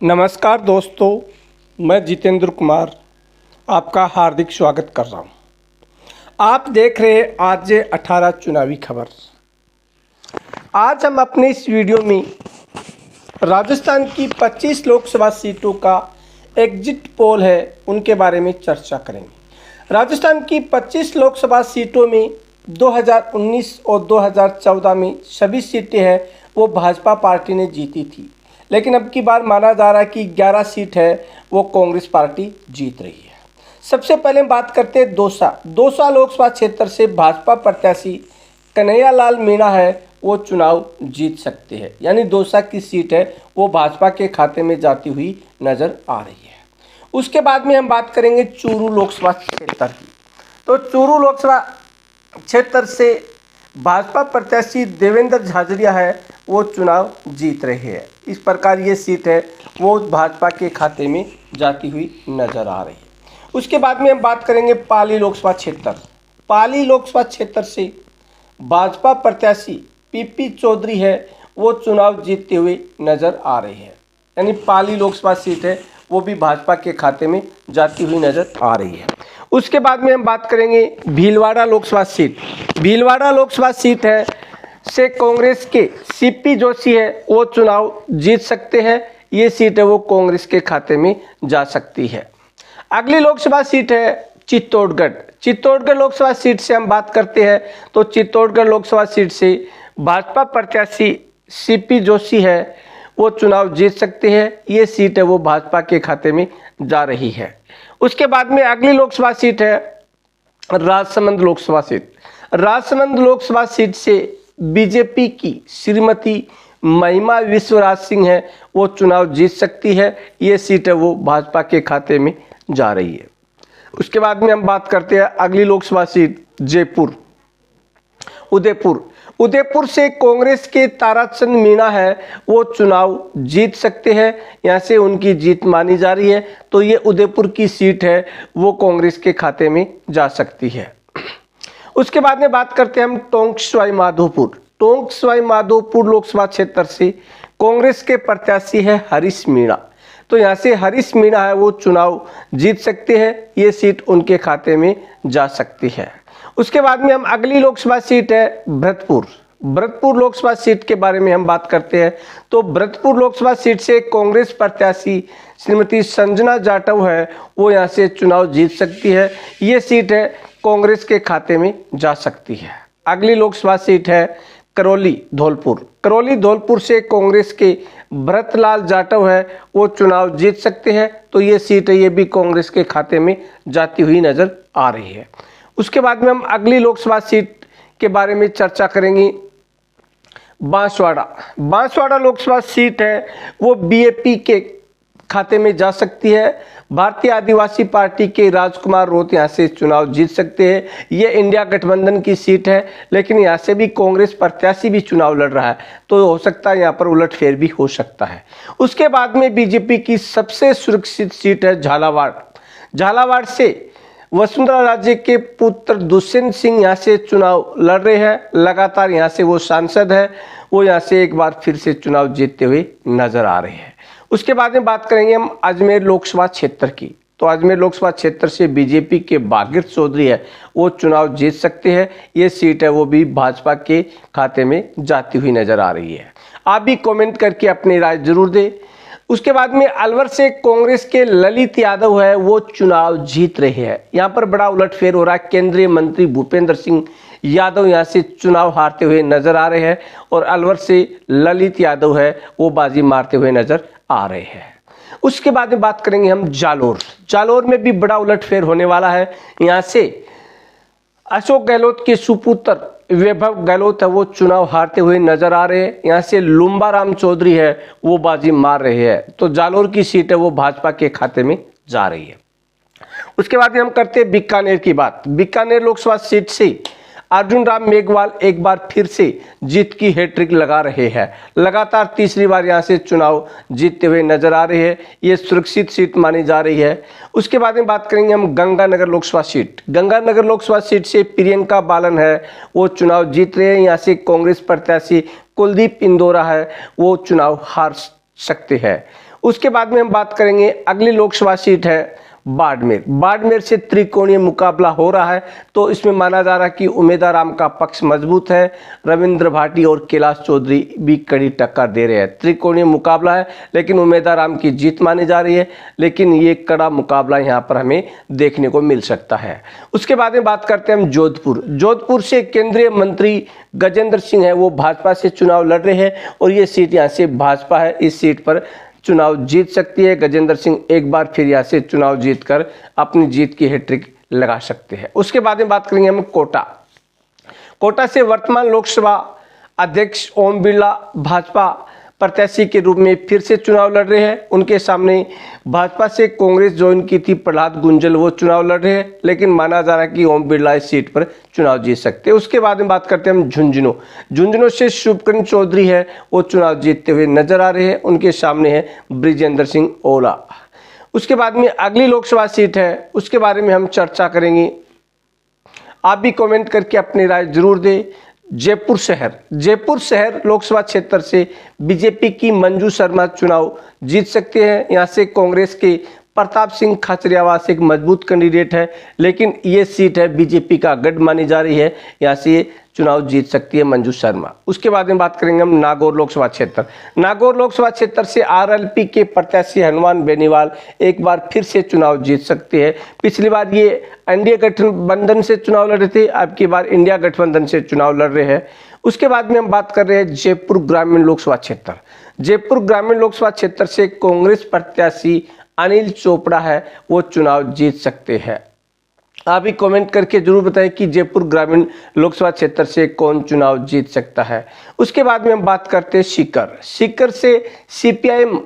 नमस्कार दोस्तों, मैं जितेंद्र कुमार आपका हार्दिक स्वागत कर रहा हूं। आप देख रहे हैं आज 18 चुनावी खबर। आज हम अपने इस वीडियो में राजस्थान की 25 लोकसभा सीटों का एग्जिट पोल है उनके बारे में चर्चा करेंगे। राजस्थान की 25 लोकसभा सीटों में 2019 और 2014 में सभी सीटें हैं वो भाजपा पार्टी ने जीती थी, लेकिन अब की बार माना जा रहा है कि 11 सीट है वो कांग्रेस पार्टी जीत रही है। सबसे पहले बात करते हैं दौसा लोकसभा क्षेत्र से भाजपा प्रत्याशी कन्हैया लाल मीणा है वो चुनाव जीत सकते हैं, यानी दौसा की सीट है वो भाजपा के खाते में जाती हुई नजर आ रही है। उसके बाद में हम बात करेंगे चूरू लोकसभा क्षेत्र की। तो चूरू लोकसभा क्षेत्र से भाजपा प्रत्याशी देवेंद्र झाझड़िया है वो चुनाव जीत रहे हैं। इस प्रकार ये सीट है वो भाजपा के खाते में जाती हुई नजर आ रही है। उसके बाद में हम बात करेंगे पाली लोकसभा क्षेत्र। पाली लोकसभा क्षेत्र से भाजपा प्रत्याशी पीपी चौधरी है वो चुनाव जीतते हुए नजर आ रही है, यानी पाली लोकसभा सीट है वो भी भाजपा के खाते में जाती हुई नजर आ रही है। उसके बाद में हम बात करेंगे भीलवाड़ा लोकसभा सीट। भीलवाड़ा लोकसभा सीट है से कांग्रेस के सीपी जोशी है वो चुनाव जीत सकते हैं। ये सीट है वो कांग्रेस के खाते में जा सकती है। अगली लोकसभा सीट है चित्तौड़गढ़ लोकसभा सीट से हम बात करते हैं तो चित्तौड़गढ़ लोकसभा सीट से भाजपा प्रत्याशी सीपी जोशी है वो चुनाव जीत सकते हैं। ये सीट है वो भाजपा के खाते में जा रही है। उसके बाद में अगली लोकसभा सीट है राजसमंद लोकसभा सीट। राजसमंद लोकसभा सीट से बीजेपी की श्रीमती महिमा विश्वराज सिंह है वो चुनाव जीत सकती है। ये सीट है वो भाजपा के खाते में जा रही है। उसके बाद में हम बात करते हैं अगली लोकसभा सीट उदयपुर से कांग्रेस के ताराचंद मीणा है वो चुनाव जीत सकते हैं। यहाँ से उनकी जीत मानी जा रही है, तो ये उदयपुर की सीट है वो कांग्रेस के खाते में जा सकती है। उसके बाद में बात करते हैं हम टोंक सवाई माधोपुर लोकसभा क्षेत्र से कांग्रेस के प्रत्याशी है हरीश मीणा। तो यहाँ से हरीश मीणा है वो चुनाव जीत सकते हैं। ये सीट उनके खाते में जा सकती है। उसके बाद में हम अगली लोकसभा सीट है भरतपुर लोकसभा सीट के बारे में हम बात करते हैं। तो भरतपुर लोकसभा सीट से कांग्रेस प्रत्याशी श्रीमती संजना जाटव है वो यहाँ से चुनाव जीत सकती है। ये सीट है कांग्रेस के खाते में जा सकती है। अगली लोकसभा सीट है करौली धौलपुर से कांग्रेस के भरतलाल जाटव है वो चुनाव जीत सकते हैं। तो ये सीट है ये भी कांग्रेस के खाते में जाती हुई नजर आ रही है। उसके बाद में हम अगली लोकसभा सीट के बारे में चर्चा करेंगे बांसवाड़ा लोकसभा सीट है वो बीएपी के खाते में जा सकती है। भारतीय आदिवासी पार्टी के राजकुमार रोत यहाँ से चुनाव जीत सकते हैं। ये इंडिया गठबंधन की सीट है, लेकिन यहाँ से भी कांग्रेस प्रत्याशी भी चुनाव लड़ रहा है, तो हो सकता है यहाँ पर उलटफेर भी हो सकता है। उसके बाद में बीजेपी की सबसे सुरक्षित सीट है झालावाड़ से वसुंधरा राजे के पुत्र दुष्यंत सिंह यहाँ से चुनाव लड़ रहे हैं। लगातार यहाँ से वो सांसद है, वो यहाँ से एक बार फिर से चुनाव जीतते हुए नजर आ रहे हैं। उसके बाद में बात करेंगे हम अजमेर लोकसभा क्षेत्र की। तो अजमेर लोकसभा क्षेत्र से बीजेपी के भागीरथ चौधरी है वो चुनाव जीत सकते हैं। ये सीट है वो भी भाजपा के खाते में जाती हुई नजर आ रही है। आप भी कमेंट करके अपनी राय जरूर दें। उसके बाद में अलवर से कांग्रेस के ललित यादव है वो चुनाव जीत रहे हैं। यहाँ पर बड़ा उलटफेर हो रहा है। केंद्रीय मंत्री भूपेंद्र सिंह यादव यहाँ से चुनाव हारते हुए नजर आ रहे हैं और अलवर से ललित यादव है वो बाजी मारते हुए नजर आ रहे हैं। उसके बाद में बात करेंगे हम जालोर में भी बड़ा उलटफेर होने वाला है। यहाँ से अशोक गहलोत के सुपुत्र वैभव गहलोत है वो चुनाव हारते हुए नजर आ रहे हैं। यहाँ से लुम्बा राम चौधरी है वो बाजी मार रहे हैं। तो जालोर की सीट है वो भाजपा के खाते में जा रही है। उसके बाद में हम करते हैं बीकानेर की बात। बीकानेर लोकसभा सीट से अर्जुन राम मेघवाल एक बार फिर से जीत की हैट्रिक लगा रहे हैं। लगातार तीसरी बार यहां से चुनाव जीतते हुए नजर आ रहे हैं। ये सुरक्षित सीट मानी जा रही है। उसके बाद में बात करेंगे हम गंगानगर लोकसभा सीट। गंगानगर लोकसभा सीट से प्रियंका बालन है वो चुनाव जीत रहे हैं। यहाँ से कांग्रेस प्रत्याशी कुलदीप इंदौरा है वो चुनाव हार सकते हैं। उसके बाद में हम बात करेंगे, अगली लोकसभा सीट है बाड़मेर। बाड़मेर से त्रिकोणीय मुकाबला हो रहा है, तो इसमें माना जा रहा है कि उम्मीदवार का पक्ष मजबूत है। रविंद्र भाटी और कैलाश चौधरी भी कड़ी टक्कर दे रहे हैं। त्रिकोणीय मुकाबला है, लेकिन उम्मीदवार की जीत मानी जा रही है, लेकिन ये कड़ा मुकाबला यहाँ पर हमें देखने को मिल सकता है। उसके बाद में बात करते हैं हम जोधपुर। जोधपुर से केंद्रीय मंत्री गजेंद्र सिंह है, वो भाजपा से चुनाव लड़ रहे हैं और ये सीट यहाँ से भाजपा है, इस सीट पर चुनाव जीत सकती है। गजेंद्र सिंह एक बार फिर यहाँ से चुनाव जीतकर अपनी जीत की हैट्रिक लगा सकते हैं। उसके बाद में बात करेंगे हम कोटा। कोटा से वर्तमान लोकसभा अध्यक्ष ओम बिरला भाजपा प्रत्याशी के रूप में फिर से चुनाव लड़ रहे हैं। उनके सामने भाजपा से कांग्रेस ज्वाइन की थी प्रहलाद गुंजल, वो चुनाव लड़ रहे हैं, लेकिन माना जा रहा है कि ओम बिरला इस सीट पर चुनाव जीत सकते हैं। उसके बाद में बात करते हैं हम झुंझुनू से शुभकरण चौधरी है, वो चुनाव जीतते हुए नजर आ रहे हैं। उनके सामने है ब्रिजेंद्र सिंह ओला। उसके बाद में अगली लोकसभा सीट है, उसके बारे में हम चर्चा करेंगे। आप भी कमेंट करके अपनी राय जरूर दें। जयपुर शहर लोकसभा क्षेत्र से बीजेपी की मंजू शर्मा चुनाव जीत सकते हैं। यहाँ से कांग्रेस के प्रताप सिंह खाचरियावास एक मजबूत कैंडिडेट है, लेकिन ये सीट है बीजेपी का गढ़ मानी जा रही है, यहाँ से ये चुनाव जीत सकती है मंजू शर्मा। उसके बाद में बात करेंगे हम नागौर लोकसभा क्षेत्र। नागौर लोकसभा क्षेत्र से आरएलपी के प्रत्याशी हनुमान बेनीवाल एक बार फिर से चुनाव जीत सकते हैं। पिछली बार ये एनडीए गठबंधन से चुनाव लड़ रहे थे, अब की बार इंडिया गठबंधन से चुनाव लड़ रहे हैं। उसके बाद में हम बात कर रहे हैं जयपुर ग्रामीण लोकसभा क्षेत्र। जयपुर ग्रामीण लोकसभा क्षेत्र से कांग्रेस प्रत्याशी अनिल चोपड़ा है, वो चुनाव जीत सकते हैं। आप भी कमेंट करके जरूर बताएं कि जयपुर ग्रामीण लोकसभा क्षेत्र से कौन चुनाव जीत सकता है। उसके बाद में हम बात करते हैं सीकर से सीपीआईएम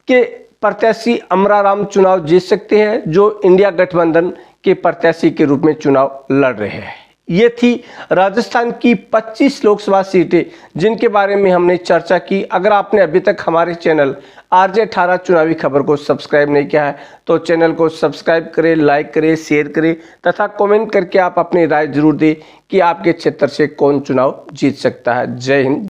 के प्रत्याशी अमराराम चुनाव जीत सकते हैं, जो इंडिया गठबंधन के प्रत्याशी के रूप में चुनाव लड़ रहे हैं। ये थी राजस्थान की 25 लोकसभा सीटें जिनके बारे में हमने चर्चा की। अगर आपने अभी तक हमारे चैनल RJ18 चुनावी खबर को सब्सक्राइब नहीं किया है तो चैनल को सब्सक्राइब करें, लाइक करें, शेयर करें तथा कमेंट करके आप अपनी राय जरूर दें कि आपके क्षेत्र से कौन चुनाव जीत सकता है। जय हिंद।